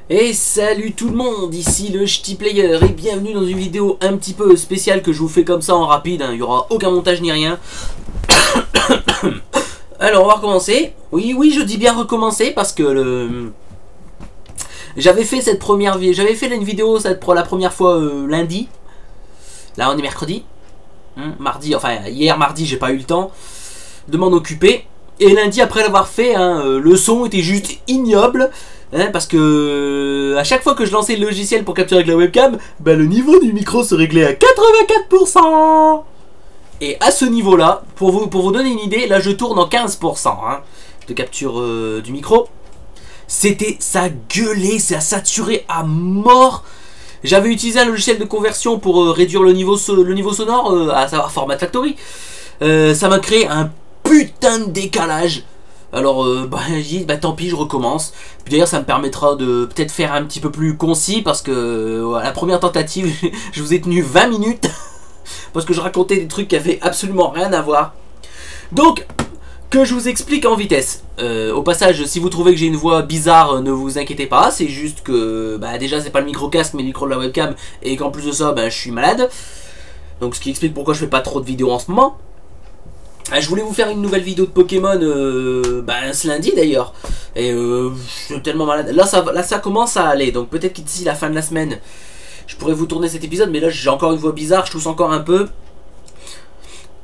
Et salut tout le monde, ici le Ch'ti Player et bienvenue dans une vidéo un petit peu spéciale que je vous fais comme ça en rapide, hein. Il n'y aura aucun montage ni rien. Alors on va recommencer. Oui, je dis bien recommencer parce que j'avais fait une vidéo pour la première fois lundi. Là on est mercredi. Mardi, enfin hier mardi j'ai pas eu le temps de m'en occuper. Et lundi après l'avoir fait, le son était juste ignoble. Parce que à chaque fois que je lançais le logiciel pour capturer avec la webcam, le niveau du micro se réglait à 84%. Et à ce niveau là, pour vous donner une idée, là je tourne en 15% de capture du micro. Ça gueulait, ça saturait à mort. J'avais utilisé un logiciel de conversion pour réduire le niveau sonore, à savoir Format Factory. Ça m'a créé un putain de décalage. Alors j'ai dit tant pis, je recommence. Puis d'ailleurs ça me permettra de peut-être faire un petit peu plus concis parce que à la première tentative je vous ai tenu 20 minutes parce que je racontais des trucs qui avaient absolument rien à voir. Donc que je vous explique en vitesse. Au passage, si vous trouvez que j'ai une voix bizarre, ne vous inquiétez pas, c'est juste que déjà c'est pas le micro casque mais le micro de la webcam et qu'en plus de ça je suis malade. Donc ce qui explique pourquoi je fais pas trop de vidéos en ce moment. Je voulais vous faire une nouvelle vidéo de Pokémon ce lundi d'ailleurs. Et je suis tellement malade. Là ça commence à aller. Donc peut-être que d'ici la fin de la semaine, je pourrais vous tourner cet épisode. Mais là j'ai encore une voix bizarre, je tousse encore un peu.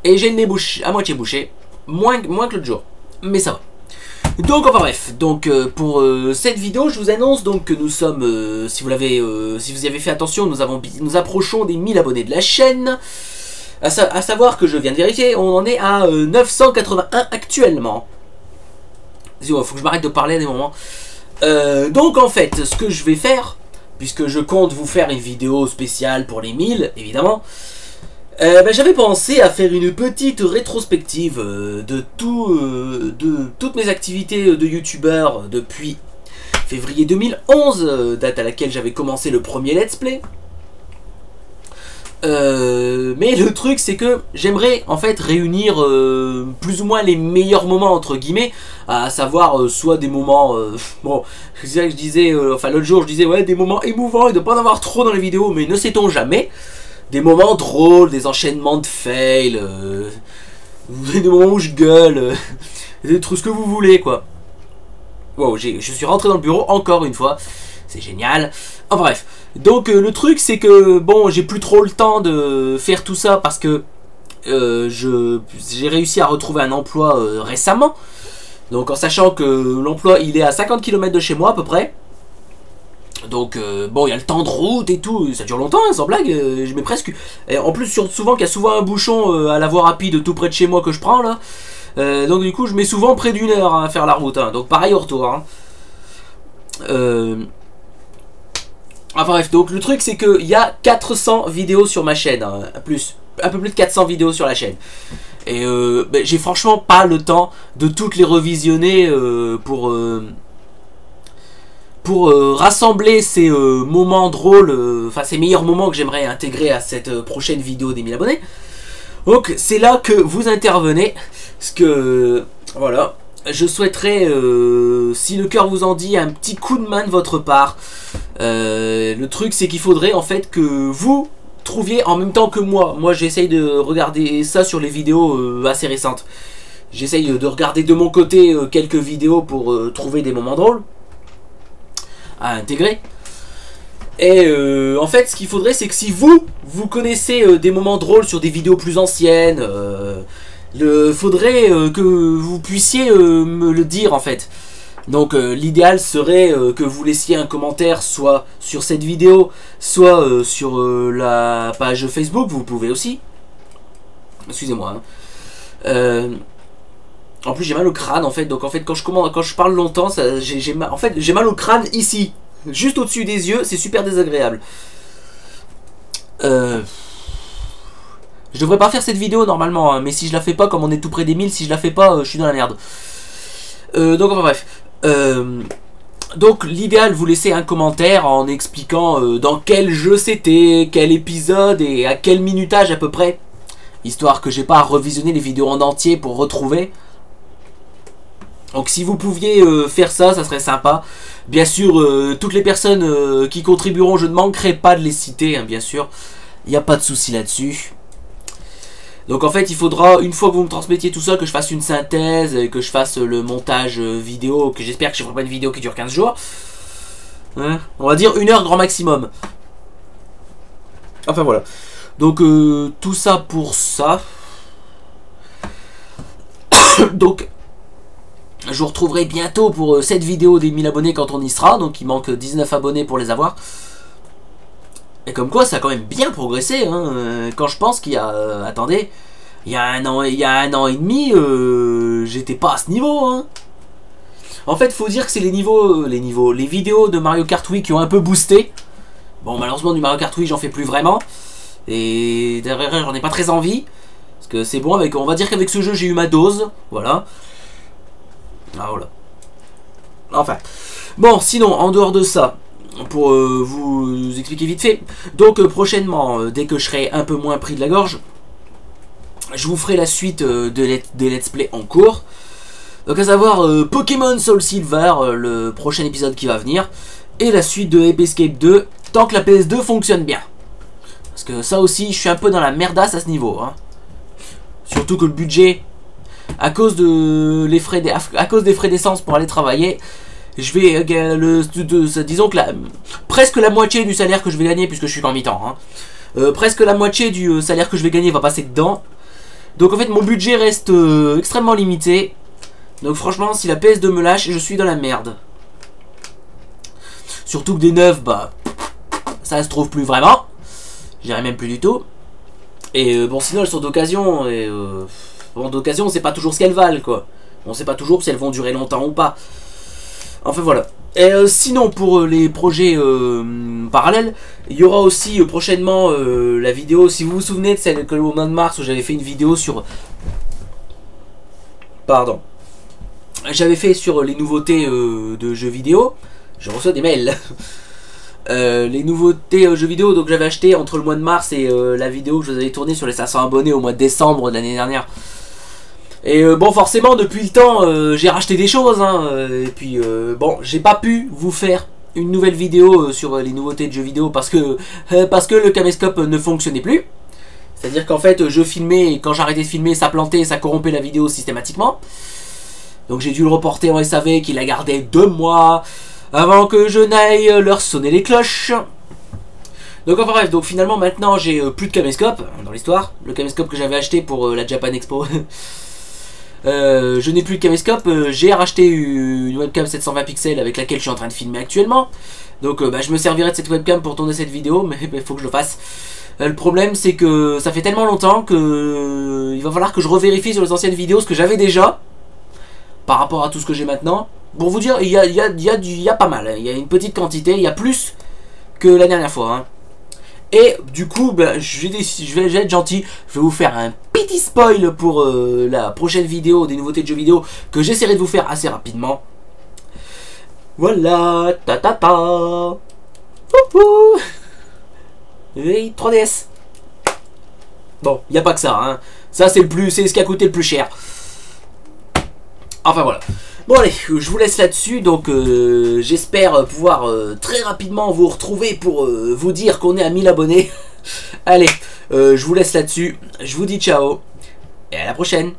Et j'ai le nez à moitié bouché. Moins que l'autre jour. Mais ça va. Donc enfin bref. Donc pour cette vidéo, je vous annonce donc que nous sommes, si vous y avez fait attention, nous approchons des 1000 abonnés de la chaîne. À savoir que je viens de vérifier, on en est à 981 actuellement. Il faut que je m'arrête de parler à des moments. Donc en fait, ce que je vais faire, puisque je compte vous faire une vidéo spéciale pour les 1000, évidemment, j'avais pensé à faire une petite rétrospective de toutes mes activités de youtubeur depuis février 2011, date à laquelle j'avais commencé le premier let's play. Mais le truc c'est que j'aimerais en fait réunir plus ou moins les meilleurs moments entre guillemets, à savoir soit des moments bon je disais l'autre jour je disais ouais des moments émouvants et de pas en avoir trop dans les vidéos, mais ne sait-on jamais, des moments drôles, des enchaînements de fails, des moments où je gueule, des trucs, ce que vous voulez quoi. Wow, je suis rentré dans le bureau encore une fois, c'est génial. En bref, donc le truc c'est que bon, j'ai plus trop le temps de faire tout ça parce que j'ai réussi à retrouver un emploi récemment. Donc en sachant que l'emploi il est à 50 km de chez moi à peu près. Donc bon, il y a le temps de route et tout, ça dure longtemps sans blague, je mets presque... Et en plus souvent qu'il y a souvent un bouchon à la voie rapide tout près de chez moi que je prends là. Donc du coup je mets souvent près d'1 heure à faire la route, donc pareil au retour. Enfin bref, donc le truc c'est qu'il y a 400 vidéos sur ma chaîne, un peu plus de 400 vidéos sur la chaîne. Et j'ai franchement pas le temps de toutes les revisionner pour rassembler ces moments drôles, enfin ces meilleurs moments que j'aimerais intégrer à cette prochaine vidéo des 1000 abonnés. Donc c'est là que vous intervenez, parce que voilà, je souhaiterais, si le cœur vous en dit, un petit coup de main de votre part. Le truc c'est qu'il faudrait en fait que vous trouviez en même temps que moi. Moi j'essaye de regarder ça sur les vidéos assez récentes. J'essaye de regarder de mon côté quelques vidéos pour trouver des moments drôles à intégrer. Et en fait ce qu'il faudrait c'est que si vous connaissez des moments drôles sur des vidéos plus anciennes, faudrait que vous puissiez me le dire en fait. Donc l'idéal serait que vous laissiez un commentaire soit sur cette vidéo, soit sur la page Facebook, vous pouvez aussi. Excusez-moi. En plus j'ai mal au crâne en fait, donc en fait quand je parle longtemps, j'ai mal au crâne ici, juste au-dessus des yeux, c'est super désagréable. Je devrais pas faire cette vidéo normalement, mais si je la fais pas, comme on est tout près des 1000, si je la fais pas, je suis dans la merde. Donc enfin bref. Donc l'idéal, vous laissez un commentaire en expliquant dans quel jeu c'était, quel épisode et à quel minutage à peu près, histoire que j'ai pas à revisionner les vidéos en entier pour retrouver. Donc si vous pouviez faire ça, ça serait sympa. Bien sûr, toutes les personnes qui contribueront, je ne manquerai pas de les citer, hein, bien sûr. Il n'y a pas de souci là-dessus. Donc en fait, il faudra, une fois que vous me transmettiez tout ça, que je fasse une synthèse, et que je fasse le montage vidéo, que j'espère que je ne ferai pas une vidéo qui dure 15 jours. Hein, on va dire 1 heure grand maximum. Enfin voilà. Donc tout ça pour ça. Donc je vous retrouverai bientôt pour cette vidéo des 1000 abonnés quand on y sera. Donc il manque 19 abonnés pour les avoir. Et comme quoi ça a quand même bien progressé. Hein. Quand je pense qu'il y a... attendez. Il y a un an et demi, j'étais pas à ce niveau. Hein. En fait, faut dire que c'est les vidéos de Mario Kart Wii qui ont un peu boosté. Bon, malheureusement, du Mario Kart Wii, j'en fais plus vraiment. Et derrière, j'en ai pas très envie. Parce que c'est bon, on va dire qu'avec ce jeu, j'ai eu ma dose. Voilà. Ah, voilà. Enfin. Bon, sinon, en dehors de ça, pour vous expliquer vite fait. Donc, prochainement, dès que je serai un peu moins pris de la gorge, je vous ferai la suite des let's play en cours. Donc, à savoir Pokémon Soul Silver, le prochain épisode qui va venir. Et la suite de Ape Escape 2, tant que la PS2 fonctionne bien. Parce que ça aussi, je suis un peu dans la merdasse à ce niveau. Hein. Surtout que le budget, à cause des frais d'essence pour aller travailler, je vais, disons que presque la moitié du salaire que je vais gagner, puisque je suis qu'en mi-temps, hein, presque la moitié du salaire que je vais gagner va passer dedans. Donc en fait, mon budget reste extrêmement limité. Donc franchement, si la PS2 me lâche, je suis dans la merde. Surtout que des neuves, bah, ça se trouve plus vraiment. J'irai même plus du tout. Et bon, sinon elles sont d'occasion. Et bon, d'occasion, c'est pas toujours ce qu'elles valent, quoi. On sait pas toujours si elles vont durer longtemps ou pas. Enfin voilà. Et sinon, pour les projets parallèles, il y aura aussi prochainement la vidéo. Si vous vous souvenez de celle que au mois de mars où j'avais fait une vidéo sur. Pardon. J'avais fait sur les nouveautés de jeux vidéo. Je reçois des mails. Les nouveautés jeux vidéo, donc j'avais acheté entre le mois de mars et la vidéo que je vous avais tournée sur les 500 abonnés au mois de décembre de l'année dernière. Et bon, forcément, depuis le temps, j'ai racheté des choses. Hein, et puis, bon, j'ai pas pu vous faire une nouvelle vidéo sur les nouveautés de jeux vidéo parce que le caméscope ne fonctionnait plus. C'est-à-dire qu'en fait, je filmais et quand j'arrêtais de filmer, ça plantait et ça corrompait la vidéo systématiquement. Donc j'ai dû le reporter en SAV qui l'a gardé 2 mois avant que je n'aille leur sonner les cloches. Donc enfin bref, donc finalement maintenant j'ai plus de caméscope dans l'histoire. Le caméscope que j'avais acheté pour la Japan Expo. Je n'ai plus de caméscope. J'ai racheté une webcam 720 pixels avec laquelle je suis en train de filmer actuellement. Donc bah, je me servirai de cette webcam pour tourner cette vidéo, mais il faut que je le fasse. Le problème c'est que ça fait tellement longtemps que il va falloir que je revérifie sur les anciennes vidéos ce que j'avais déjà par rapport à tout ce que j'ai maintenant. Pour vous dire, il y a pas mal. Il y a une petite quantité, il y a plus que la dernière fois. Hein. Et du coup, ben, je vais être gentil. Je vais vous faire un petit spoil pour la prochaine vidéo des nouveautés de jeux vidéo que j'essaierai de vous faire assez rapidement. Voilà, ta ta ta. Wouhou. Et 3DS. Bon, il n'y a pas que ça. Hein. Ça, c'est ce qui a coûté le plus cher. Enfin voilà. Bon allez, je vous laisse là-dessus, donc j'espère pouvoir très rapidement vous retrouver pour vous dire qu'on est à 1000 abonnés. Allez, je vous laisse là-dessus, je vous dis ciao, et à la prochaine.